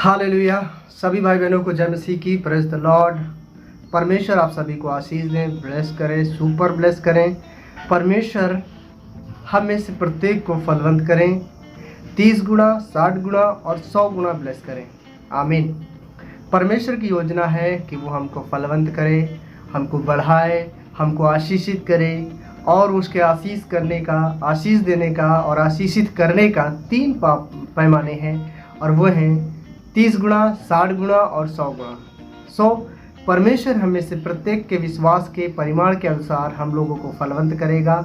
Hallelujah. सभी भाई बहनों को जय मसीह की। Praise the Lord. परमेश्वर आप सभी को आशीष दें, ब्लेस करें, सुपर ब्लेस करें। परमेश्वर हम में से प्रत्येक को फलवंत करें, 30 गुना, 60 गुना और 100 गुना ब्लेस करें। आमीन। परमेश्वर की योजना है कि वो हमको फलवंत करे, हमको बढ़ाए, हमको आशीषित करे और उसके आशीष करने का, आशीष देने का और आशीषित करने का 3 पैमाने हैं और वो हैं 30 गुना, 60 गुना और 100 गुना। परमेश्वर हमें से प्रत्येक के विश्वास के परिमाण के अनुसार हम लोगों को फलवंत करेगा।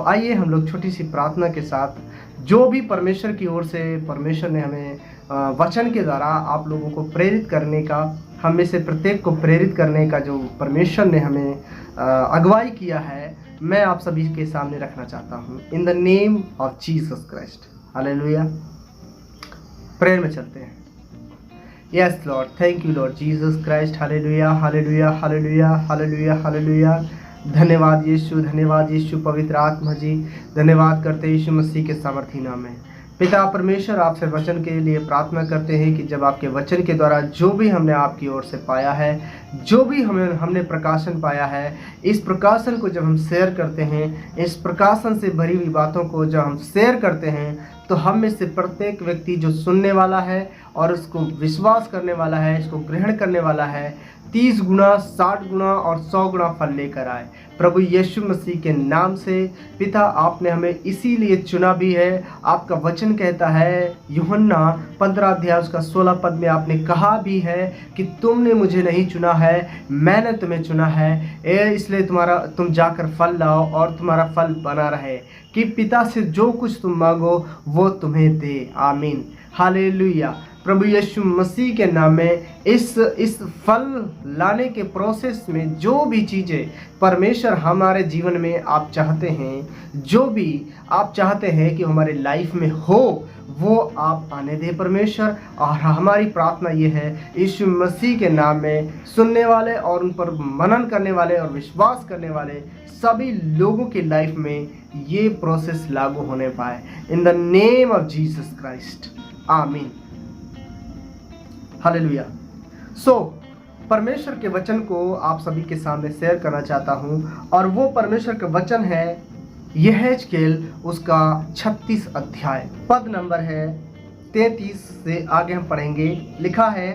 आइए हम लोग छोटी सी प्रार्थना के साथ, जो भी परमेश्वर की ओर से परमेश्वर ने हमें वचन के द्वारा आप लोगों को प्रेरित करने का, हम में से प्रत्येक को प्रेरित करने का जो परमेश्वर ने हमें अगुवाई किया है, मैं आप सभी के सामने रखना चाहता हूँ। In the name of Jesus Christ. Hallelujah. Prayer में चलते हैं। Yes Lord, thank you Lord Jesus Christ. Hallelujah, hallelujah, hallelujah, hallelujah, hallelujah. धन्यवाद यीशु, धन्यवाद यीशु, पवित्र आत्मा जी, धन्यवाद करते यीशु मसीह के सामर्थी नाम में। पिता परमेश्वर, आपसे वचन के लिए प्रार्थना करते हैं कि जब आपके वचन के द्वारा जो भी हमने आपकी ओर से पाया है, जो भी हमने प्रकाशन पाया है, इस प्रकाशन को जब हम शेयर करते हैं, इस प्रकाशन से भरी हुई बातों को जब हम शेयर करते हैं, तो हम में से प्रत्येक व्यक्ति जो सुनने वाला है और उसको विश्वास करने वाला है, इसको ग्रहण करने वाला है, 30 गुना, 60 गुना और 100 गुना फल लेकर आए। प्रभु यीशु मसीह के नाम से पिता, आपने हमें इसीलिए चुना भी है। आपका वचन कहता है, यूहन्ना 15 अध्याय उसका 16 पद में आपने कहा भी है कि तुमने मुझे नहीं चुना है, मैंने तुम्हें चुना है, इसलिए तुम जाकर फल लाओ और तुम्हारा फल बना रहे, कि पिता से जो कुछ तुम मांगो वो तुम्हें दे। आमीन। हालेलुया। प्रभु यीशु मसीह के नाम में इस फल लाने के प्रोसेस में जो भी चीज़ें परमेश्वर हमारे जीवन में आप चाहते हैं, जो भी आप चाहते हैं कि हमारे लाइफ में हो, वो आप आने दें परमेश्वर। और हमारी प्रार्थना ये है, यीशु मसीह के नाम में सुनने वाले और उन पर मनन करने वाले और विश्वास करने वाले सभी लोगों की लाइफ में ये प्रोसेस लागू होने पाए। In the name of Jesus Christ. आमीन। हालेलुया। परमेश्वर के वचन को आप सभी के सामने शेयर करना चाहता हूँ और वो परमेश्वर का वचन है यहेजकेल उसका 36 अध्याय, पद नंबर है 33 से आगे हम पढ़ेंगे। लिखा है,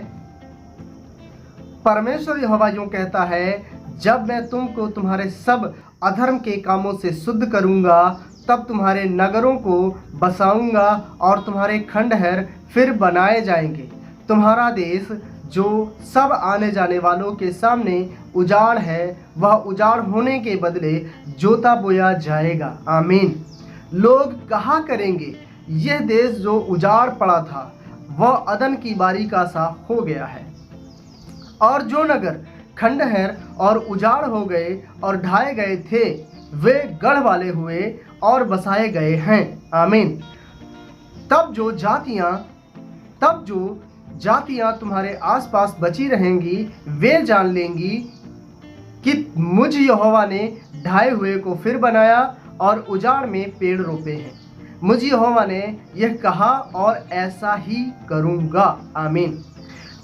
परमेश्वर यहोवा यूं कहता है, जब मैं तुमको तुम्हारे सब अधर्म के कामों से शुद्ध करूंगा, तब तुम्हारे नगरों को बसाऊंगा और तुम्हारे खंडहर फिर बनाए जाएंगे। तुम्हारा देश जो सब आने जाने वालों के सामने उजाड़ है, वह उजाड़ होने के बदले जोता बोया जाएगा। आमीन। लोग कहा करेंगे, यह देश जो उजाड़ पड़ा था वह अदन की बारी का सा हो गया है, और जो नगर खंडहर और उजाड़ हो गए और ढाए गए थे, वे गढ़ वाले हुए और बसाए गए हैं। आमीन। तब जो जातियां तुम्हारे आसपास बची रहेंगी, वे जान लेंगी कि मुझ यहोवा ने ढाए हुए को फिर बनाया और उजाड़ में पेड़ रोपे हैं। मुझ यहोवा ने यह कहा और ऐसा ही करूंगा। आमीन।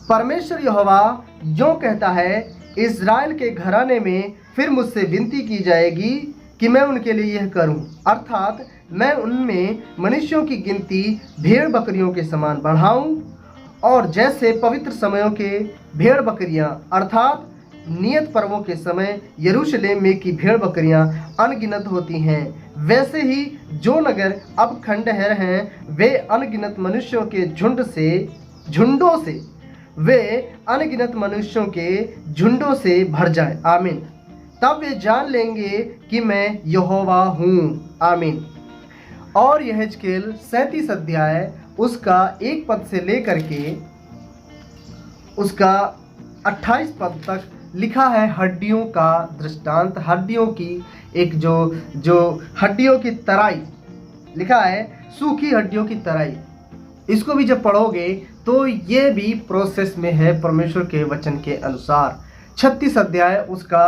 परमेश्वर यहोवा यूं कहता है, इज़राइल के घराने में फिर मुझसे विनती की जाएगी कि मैं उनके लिए यह करूं, अर्थात मैं उनमें मनुष्यों की गिनती भेड़ बकरियों के समान बढ़ाऊं, और जैसे पवित्र समयों के भेड़ बकरियां अर्थात नियत पर्वों के समय यरूशलेम में की भेड़ बकरियां अनगिनत होती हैं, वैसे ही जो नगर अब खंडहर हैं, वे अनगिनत मनुष्यों के झुंडों से भर जाएं। आमीन। तब वे जान लेंगे कि मैं यहोवा हूँ। आमीन। और यहेजकेल 37 अध्याय उसका 1 पद से लेकर के उसका 28 पद तक लिखा है, हड्डियों का दृष्टांत, हड्डियों की एक जो हड्डियों की तराई लिखा है, सूखी हड्डियों की तराई। इसको भी जब पढ़ोगे तो ये भी प्रोसेस में है परमेश्वर के वचन के अनुसार। 36 अध्याय उसका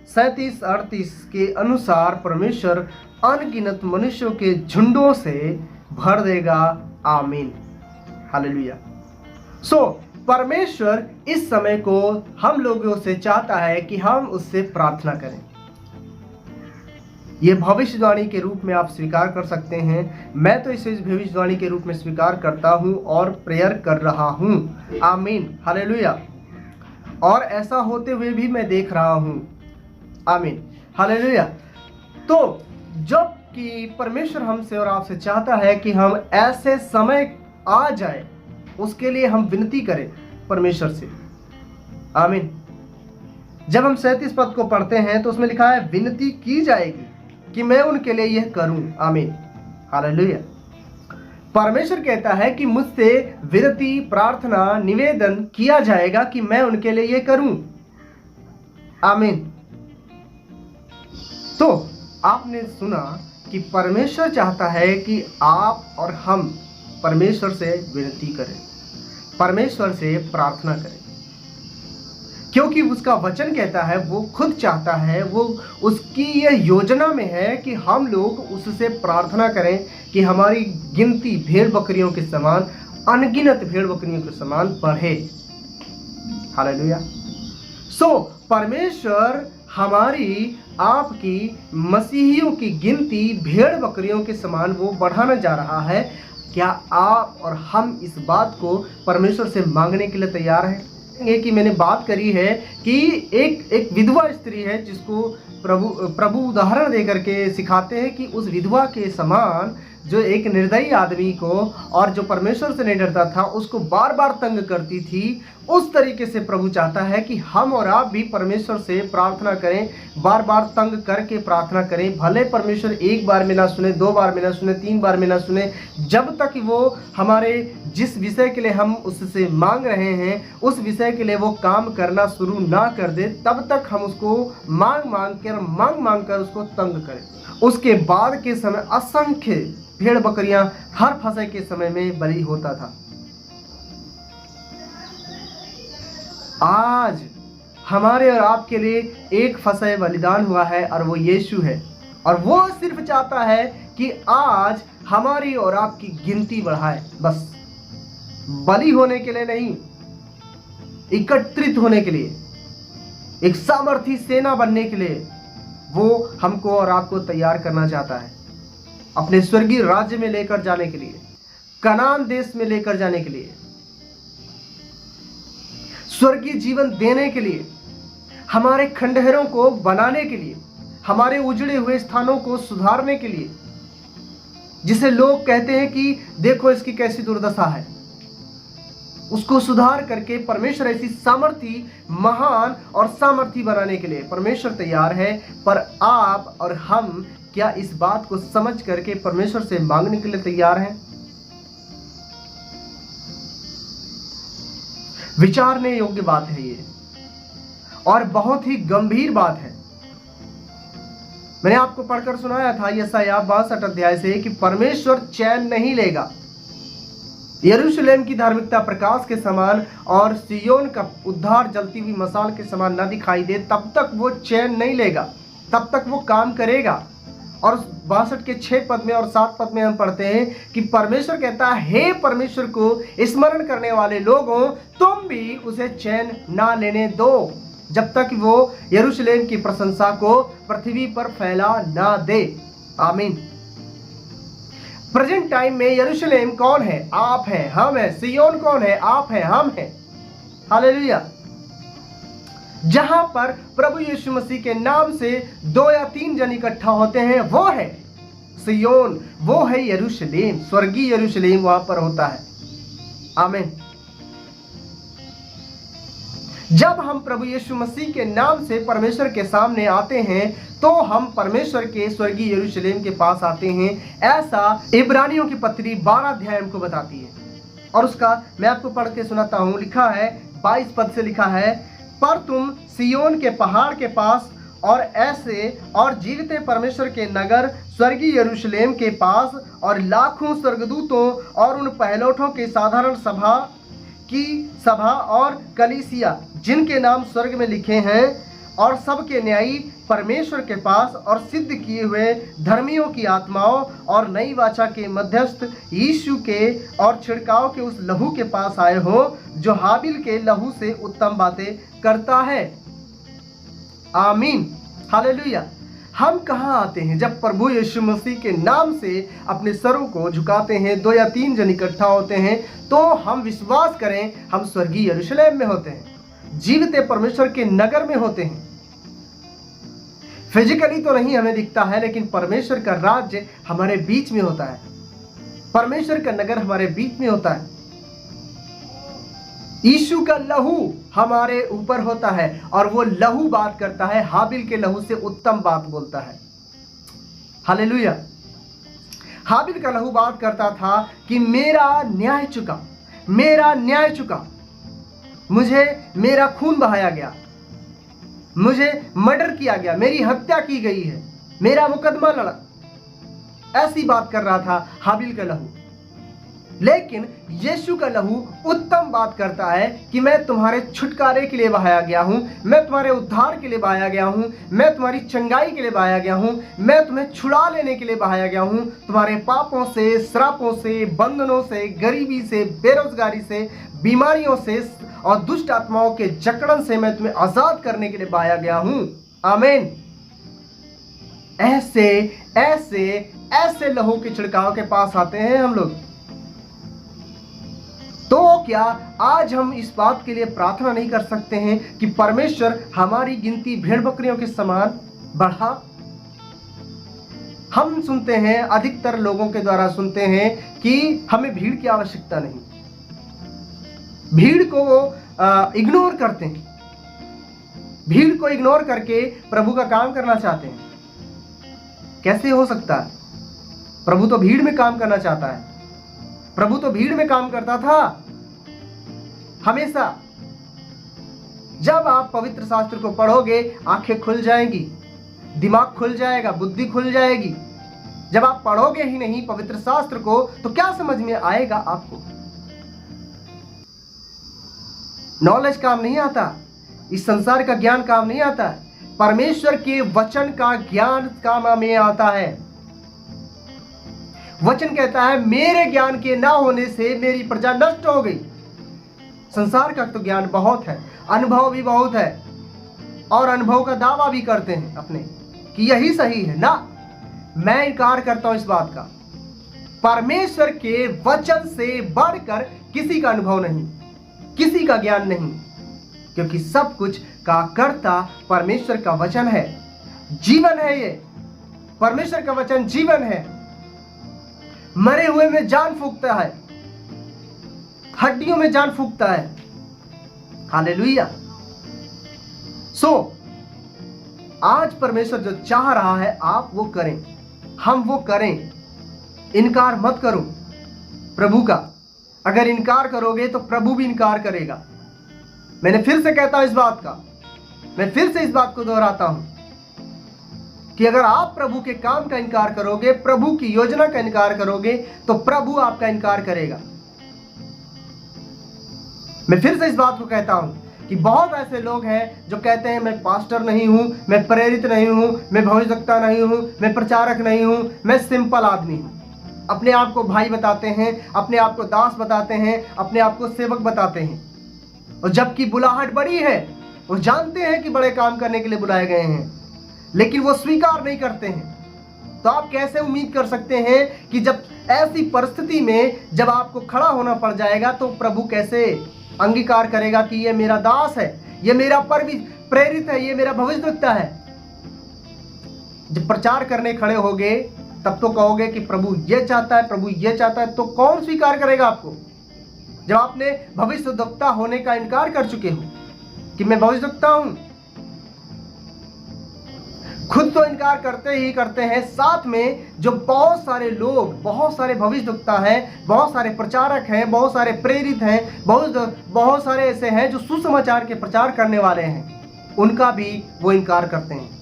37-38 के अनुसार परमेश्वर अनगिनत मनुष्यों के झुंडों से भर देगा। आमीन। हालेलुया। परमेश्वर इस समय को हम लोगों से चाहता है कि हम उससे प्रार्थना करें। ये भविष्यवाणी के रूप में आप स्वीकार कर सकते हैं। मैं तो इसे इस भविष्यवाणी के रूप में स्वीकार करता हूं और प्रेयर कर रहा हूं। आमीन, हालेलुया। और ऐसा होते हुए भी मैं देख रहा हूं। आमीन, हालेलुया। तो जब कि परमेश्वर हमसे और आपसे चाहता है कि हम ऐसे समय आ जाए, उसके लिए हम विनती करें परमेश्वर से। आमीन। जब हम 37 पद को पढ़ते हैं तो उसमें लिखा है विनती की जाएगी कि मैं उनके लिए यह करूं। आमीन, हालेलुया। परमेश्वर कहता है कि मुझसे विनती, प्रार्थना, निवेदन किया जाएगा कि मैं उनके लिए यह करूं। आमीन। तो आपने सुना कि परमेश्वर चाहता है कि आप और हम परमेश्वर से विनती करें, परमेश्वर से प्रार्थना करें, क्योंकि उसका वचन कहता है, वो खुद चाहता है, वो उसकी यह योजना में है कि हम लोग उससे प्रार्थना करें कि हमारी गिनती भेड़ बकरियों के समान, अनगिनत भेड़ बकरियों के समान बढ़े। हालेलुया। परमेश्वर हमारी आपकी मसीहियों की गिनती भेड़ बकरियों के समान वो बढ़ाना जा रहा है। क्या आप और हम इस बात को परमेश्वर से मांगने के लिए तैयार हैं? कि मैंने बात करी है कि एक विधवा स्त्री है जिसको प्रभु उदाहरण देकर के सिखाते हैं कि उस विधवा के समान जो एक निर्दयी आदमी को और जो परमेश्वर से नहीं डरता था उसको बार बार तंग करती थी, उस तरीके से प्रभु चाहता है कि हम और आप भी परमेश्वर से प्रार्थना करें, बार बार तंग करके प्रार्थना करें। भले परमेश्वर एक बार में ना सुने, 2 बार में ना सुने, 3 बार में ना सुने, जब तक वो हमारे जिस विषय के लिए हम उससे मांग रहे हैं उस विषय के लिए वो काम करना शुरू ना कर दे, तब तक हम उसको मांग मांग कर उसको तंग करें। उसके बाद के समय असंख्य भेड़ बकरियां हर फसह के समय में बलि होता था। आज हमारे और आपके लिए एक फसह बलिदान हुआ है और वो यीशु है, और वो सिर्फ चाहता है कि आज हमारी और आपकी गिनती बढ़ाए, बस बलि होने के लिए नहीं, एकत्रित होने के लिए, एक सामर्थी सेना बनने के लिए वो हमको और आपको तैयार करना चाहता है, अपने स्वर्गीय राज्य में लेकर जाने के लिए, कनान देश में लेकर जाने के लिए, स्वर्गीय जीवन देने के लिए, हमारे खंडहरों को बनाने के लिए, हमारे उजड़े हुए स्थानों को सुधारने के लिए, जिसे लोग कहते हैं कि देखो इसकी कैसी दुर्दशा है, उसको सुधार करके परमेश्वर ऐसी सामर्थी, महान और सामर्थी बनाने के लिए परमेश्वर तैयार है। पर आप और हम क्या इस बात को समझ करके परमेश्वर से मांगने के लिए तैयार हैं? विचारने योग्य बात है ये, और बहुत ही गंभीर बात है। मैंने आपको पढ़कर सुनाया था यशायाह 62 अध्याय से कि परमेश्वर चैन नहीं लेगा। यरूशलेम की धार्मिकता प्रकाश के समान और सियोन का उद्धार जलती हुई मशाल के समान न दिखाई दे, तब तक वो चैन नहीं लेगा, तब तक वो काम करेगा। और 62 के 6 पद में और 7 पद में हम पढ़ते हैं कि परमेश्वर कहता है, हे परमेश्वर को स्मरण करने वाले लोगों, तुम भी उसे चैन ना लेने दो, जब तक वो यरूशलेम की प्रशंसा को पृथ्वी पर फैला ना दे। आमीन। प्रेजेंट टाइम में यरूशलेम कौन है? आप हैं, हम हैं। सियोन कौन है? आप हैं, हम हैं। हालेलुया। जहां पर प्रभु यीशु मसीह के नाम से 2 या 3 जन इकट्ठा होते हैं, वो है सियोन, वो है यरूशलेम, स्वर्गीय यरूशलेम वहां पर होता है। आमीन। जब हम प्रभु यीशु मसीह के नाम से परमेश्वर के सामने आते हैं तो हम परमेश्वर के स्वर्गीय यरूशलेम के पास आते हैं। ऐसा इब्रानियों की पत्री 12 अध्याय हमको बताती है, और उसका मैं आपको पढ़ के सुनाता हूं। लिखा है 22 पद से लिखा है, पर तुम सियोन के पहाड़ के पास और ऐसे और जीवते परमेश्वर के नगर स्वर्गीय यरूशलेम के पास और लाखों स्वर्गदूतों और उन पहलौठों के साधारण सभा और कलीसिया जिनके नाम स्वर्ग में लिखे हैं और सबके न्यायी परमेश्वर के पास और सिद्ध किए हुए धर्मियों की आत्माओं और नई वाचा के मध्यस्थ यीशु के और छिड़काव के उस लहू के पास आए हो जो हाबिल के लहू से उत्तम बातें करता है। आमीन, हालेलुया। हम कहाँ आते हैं? जब प्रभु यीशु मसीह के नाम से अपने सरों को झुकाते हैं, 2 या 3 जन इकट्ठा होते हैं, तो हम विश्वास करें हम स्वर्गीय यरूशलेम में होते हैं, जीवित परमेश्वर के नगर में होते हैं। फिजिकली तो नहीं हमें दिखता है, लेकिन परमेश्वर का राज्य हमारे बीच में होता है, परमेश्वर का नगर हमारे बीच में होता है। यीशु का लहू हमारे ऊपर होता है और वो लहू बात करता है, हाबिल के लहू से उत्तम बात बोलता है। हालेलुया। हाबिल का लहू बात करता था कि मेरा न्याय चुका, मेरा न्याय चुका, मुझे मेरा खून बहाया गया, मुझे मर्डर किया गया, मेरी हत्या की गई है, मेरा मुकदमा लड़ा, ऐसी बात कर रहा था हाबिल का लहू। लेकिन यीशु का लहू उत्तम बात करता है कि मैं तुम्हारे छुटकारे के लिए बहाया गया हूं, मैं तुम्हारे उद्धार के लिए बहाया गया हूं, मैं तुम्हारी चंगाई के लिए बहाया गया हूं, मैं तुम्हें छुड़ा लेने के लिए बहाया गया हूं, तुम्हारे पापों से, श्रापों से, बंधनों से, गरीबी से, बेरोजगारी से, बीमारियों से और दुष्ट आत्माओं के जकड़न से मैं तुम्हें आजाद करने के लिए बहाया गया हूं। आमीन। ऐसे ऐसे ऐसे लहू के छिड़काव के पास आते हैं हम लोग। तो क्या आज हम इस बात के लिए प्रार्थना नहीं कर सकते हैं कि परमेश्वर हमारी गिनती भेड़ बकरियों के समान बढ़ा? हम सुनते हैं, अधिकतर लोगों के द्वारा सुनते हैं कि हमें भीड़ की आवश्यकता नहीं, भीड़ को वो इग्नोर करते हैं, भीड़ को इग्नोर करके प्रभु का काम करना चाहते हैं। कैसे हो सकता है? प्रभु तो भीड़ में काम करना चाहता है, प्रभु तो भीड़ में काम करता था हमेशा। जब आप पवित्र शास्त्र को पढ़ोगे आंखें खुल जाएंगी, दिमाग खुल जाएगा, बुद्धि खुल जाएगी। जब आप पढ़ोगे ही नहीं पवित्र शास्त्र को तो क्या समझ में आएगा आपको? नॉलेज काम नहीं आता, इस संसार का ज्ञान काम नहीं आता, परमेश्वर के वचन का ज्ञान काम में आता है। वचन कहता है मेरे ज्ञान के ना होने से मेरी प्रजा नष्ट हो गई। संसार का तो ज्ञान बहुत है, अनुभव भी बहुत है, और अनुभव का दावा भी करते हैं अपने कि यही सही है ना। मैं इनकार करता हूं इस बात का। परमेश्वर के वचन से बढ़कर किसी का अनुभव नहीं, किसी का ज्ञान नहीं, क्योंकि सब कुछ का कर्ता परमेश्वर का वचन है, जीवन है। ये परमेश्वर का वचन जीवन है, मरे हुए में जान फूंकता है, हड्डियों में जान फूंकता है। हालेलुया। सो आज परमेश्वर जो चाह रहा है आप वो करें, हम वो करें। इनकार मत करो प्रभु का। अगर इनकार करोगे तो प्रभु भी इनकार करेगा। मैंने फिर से कहता हूं इस बात का, मैं फिर से इस बात को दोहराता हूं कि अगर आप प्रभु के काम का इनकार करोगे, प्रभु की योजना का इनकार करोगे, तो प्रभु आपका इनकार करेगा। मैं फिर से इस बात को कहता हूं कि बहुत ऐसे लोग हैं जो कहते हैं मैं पास्टर नहीं हूं, मैं प्रेरित नहीं हूं, मैं भविष्यवक्ता नहीं हूं, मैं प्रचारक नहीं हूं, मैं सिंपल आदमी हूं। अपने आप को भाई बताते हैं, अपने आप को दास बताते हैं, अपने आप को सेवक बताते हैं, और जबकि बुलाहट बड़ी है, वो जानते हैं कि बड़े काम करने के लिए बुलाए गए हैं, लेकिन वो स्वीकार नहीं करते हैं। तो आप कैसे उम्मीद कर सकते हैं कि जब ऐसी परिस्थिति में जब आपको खड़ा होना पड़ जाएगा तो प्रभु कैसे अंगीकार करेगा कि ये मेरा दास है, ये मेरा प्रेरित है, ये मेरा भविष्यवक्ता है? जब प्रचार करने खड़े होगे तब तो कहोगे कि प्रभु ये चाहता है, प्रभु ये चाहता है, तो कौन स्वीकार करेगा आपको? जब आपने भविष्यवक्ता होने का इनकार कर चुके हो कि मैं भविष्यवक्ता हूं, खुद तो इनकार करते ही करते हैं, साथ में जो बहुत सारे लोग, बहुत सारे भविष्यवक्ता हैं, बहुत सारे प्रचारक हैं, बहुत सारे प्रेरित हैं, बहुत सारे ऐसे हैं जो सुसमाचार के प्रचार करने वाले हैं, उनका भी वो इनकार करते हैं।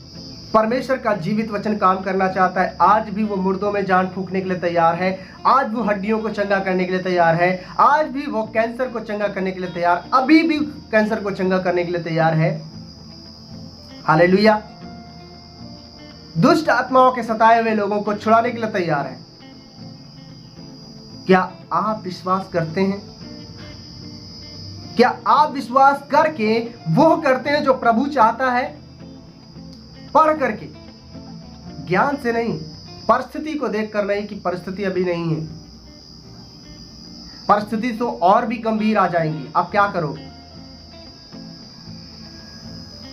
परमेश्वर का जीवित वचन काम करना चाहता है। आज भी वो मुर्दों में जान फूंकने के लिए तैयार है, आज वो हड्डियों को चंगा करने के लिए तैयार है, आज भी वो कैंसर को चंगा करने के लिए तैयार, अभी भी कैंसर को चंगा करने के लिए तैयार है। हालेलुया। दुष्ट आत्माओं के सताए हुए लोगों को छुड़ाने के लिए तैयार है। क्या आप विश्वास करते हैं? क्या आप विश्वास करके वो करते हैं जो प्रभु चाहता है? पढ़ करके, ज्ञान से नहीं, परिस्थिति को देखकर नहीं कि परिस्थिति अभी नहीं है, परिस्थिति तो और भी गंभीर आ जाएंगी, आप क्या करोगे?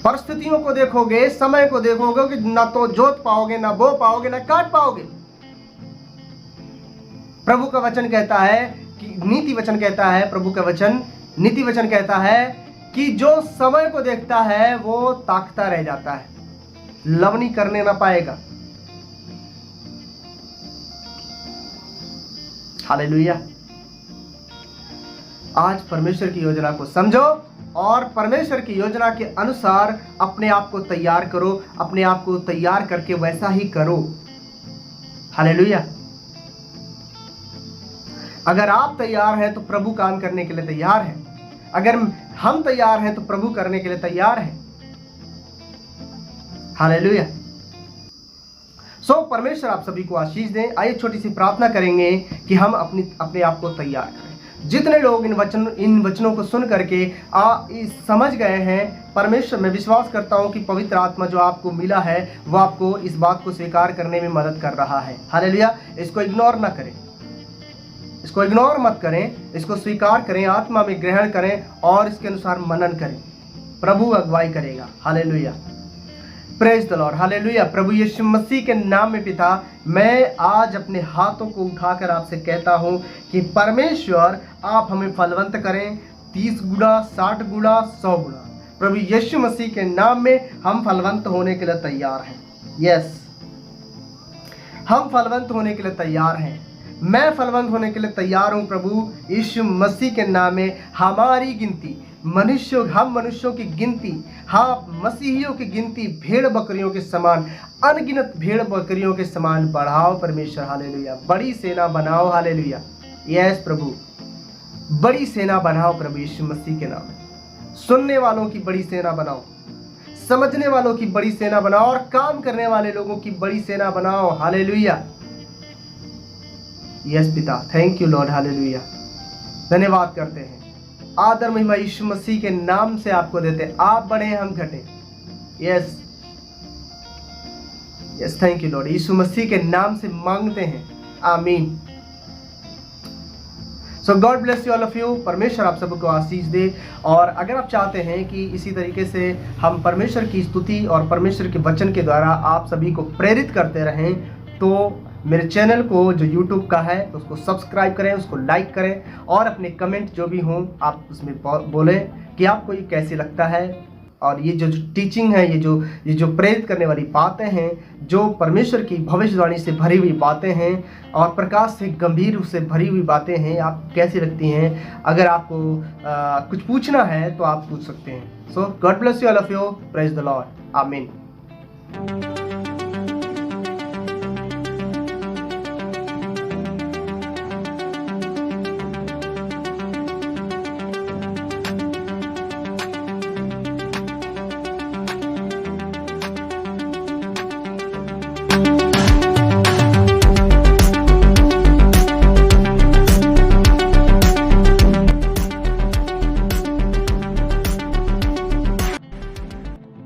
परिस्थितियों को देखोगे, समय को देखोगे कि ना तो जोत पाओगे, ना बो पाओगे, ना काट पाओगे। प्रभु का वचन कहता है कि नीति वचन कहता है, प्रभु का वचन नीति वचन कहता है कि जो समय को देखता है वो ताकता रह जाता है, लवनी करने ना पाएगा। हालेलुया। आज परमेश्वर की योजना को समझो और परमेश्वर की योजना के अनुसार अपने आप को तैयार करो, अपने आप को तैयार करके वैसा ही करो। हालेलुया। अगर आप तैयार हैं तो प्रभु काम करने के लिए तैयार है। अगर हम तैयार हैं तो प्रभु करने के लिए तैयार है। हालेलुया। परमेश्वर आप सभी को आशीष दें। आइए छोटी सी प्रार्थना करेंगे कि हम अपने आप को तैयार करें। जितने लोग इन वचनों को सुन करके समझ गए हैं, परमेश्वर मैं विश्वास करता हूं कि पवित्र आत्मा जो आपको मिला है वो आपको इस बात को स्वीकार करने में मदद कर रहा है। हालेलुया। इसको इग्नोर ना करें, इसको इग्नोर मत करें, इसको स्वीकार करें, आत्मा में ग्रहण करें और इसके अनुसार मनन करें। प्रभु अगुवाई करेगा। Hallelujah. Praise the Lord. Hallelujah. प्रभु यीशु मसीह के नाम में पिता, मैं आज अपने हाथों को उठाकर आपसे कहता हूं कि परमेश्वर आप हमें फलवंत करें, 30 गुना, 60 गुना, 100 गुना। प्रभु यीशु मसीह के नाम में हम फलवंत होने के लिए तैयार हैं। यस, हम फलवंत होने के लिए तैयार हैं। मैं फलवंत होने के लिए तैयार हूं प्रभु यीशु मसीह के नाम में। हमारी गिनती हम मनुष्यों की गिनती, हाँ मसीहियों की गिनती भेड़ बकरियों के समान, अनगिनत भेड़ बकरियों के समान बढ़ाओ परमेश्वर। हालेलुया। बड़ी सेना बनाओ। हालेलुया। यस प्रभु, बड़ी सेना बनाओ प्रभु यीशु मसीह के नाम में। सुनने वालों की बड़ी सेना बनाओ, समझने वालों की बड़ी सेना बनाओ और काम करने वाले लोगों की बड़ी सेना बनाओ। हालेलुया। यस पिता, थैंक यू लॉर्ड। हालेलुया। धन्यवाद करते हैं, आदर महिमा यीशु मसीह के नाम से आपको देते हैं। आप बढ़े, हम घटे। Yes yes, thank you Lord. Yeshu Masih के नाम से मांगते हैं, आमीन। So God bless you all of you. परमेश्वर आप सबको आशीष दे। और अगर आप चाहते हैं कि इसी तरीके से हम परमेश्वर की स्तुति और परमेश्वर के वचन के द्वारा आप सभी को प्रेरित करते रहें, तो मेरे चैनल को जो YouTube का है उसको सब्सक्राइब करें, उसको लाइक करें और अपने कमेंट जो भी हों आप उसमें बोलें कि आपको ये कैसे लगता है। और ये जो टीचिंग है, ये जो प्रेरित करने वाली बातें हैं, जो परमेश्वर की भविष्यवाणी से भरी हुई बातें हैं और प्रकाश से गंभीर से भरी हुई बातें हैं, आप कैसी लगती हैं? अगर आपको कुछ पूछना है तो आप पूछ सकते हैं। So God bless you all of you. Praise the Lord. आमीन।